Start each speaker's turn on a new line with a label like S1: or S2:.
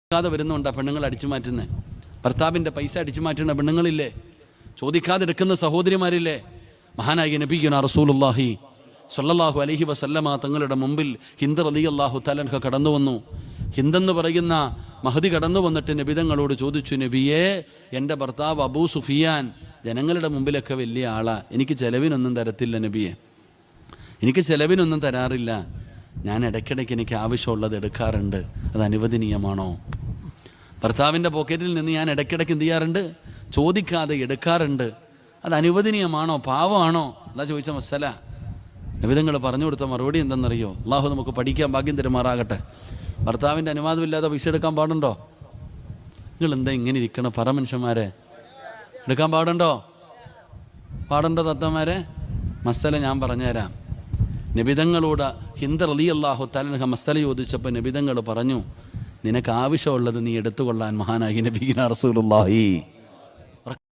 S1: ചോദിക്കാതെ വരുന്നുണ്ട് പെണ്ണുങ്ങൾ അടിച്ചു മാറ്റുന്നത്. ഭർത്താവിൻ്റെ പൈസ അടിച്ചു മാറ്റുന്ന പെണ്ണുങ്ങളില്ലേ? ചോദിക്കാതെ എടുക്കുന്ന സഹോദരിമാരില്ലേ? മഹാനായ നബിയുനാ റസൂലുള്ളാഹി സ്വല്ലല്ലാഹു അലൈഹി വസല്ലമ തങ്ങളുടെ മുമ്പിൽ ഹിന്ദ് റളിയല്ലാഹു തആല അൻഹ കടന്നു വന്നു. ഹിന്ദെന്ന് പറയുന്ന മഹദി കടന്നു വന്നിട്ട് നബി തങ്ങളോട് ചോദിച്ചു, നബിയേ, എൻ്റെ ഭർത്താവ് അബൂ സുഫിയാൻ ജനങ്ങളുടെ മുമ്പിലൊക്കെ വലിയ ആളാ, എനിക്ക് ചെലവിനൊന്നും തരത്തില്ല നബിയെ, എനിക്ക് ചെലവിനൊന്നും തരാറില്ല, ഞാൻ ഇടയ്ക്കിടയ്ക്ക് എനിക്ക് ആവശ്യമുള്ളത് എടുക്കാറുണ്ട്, അത് അനുവദനീയമാണോ? ഭർത്താവിൻ്റെ പോക്കറ്റിൽ നിന്ന് ഞാൻ ഇടയ്ക്കിടയ്ക്ക് എന്ത് ചെയ്യാറുണ്ട്? ചോദിക്കാതെ എടുക്കാറുണ്ട്, അത് അനുവദനീയമാണോ? പാവമാണോ? അതാ ചോദിച്ച മസല. നബിതങ്ങൾ പറഞ്ഞു കൊടുത്ത മറുപടി എന്തെന്നറിയോ? അള്ളാഹു നമുക്ക് പഠിക്കാൻ ഭാഗ്യം തരുമാറാകട്ടെ. ഭർത്താവിൻ്റെ അനുവാദമില്ലാതെ പൈസ എടുക്കാൻ പാടുണ്ടോ? നിങ്ങൾ എന്താ ഇങ്ങനെ ഇരിക്കണം? പറ മനുഷ്യന്മാരെ, എടുക്കാൻ പാടുണ്ടോ? പാടുണ്ടോ തത്തമാരെ? മസല ഞാൻ പറഞ്ഞുതരാം. നബിതങ്ങളോട് ഹിന്ദ് റളിയല്ലാഹു തആല അൻഹ മസല ചോദിച്ചപ്പോൾ നബിതങ്ങൾ പറഞ്ഞു, നിനക്ക് ആവശ്യമുള്ളത് നീ എടുത്തുകൊള്ളാൻ മഹാനായി നബിയുനാ റസൂലുള്ളാഹി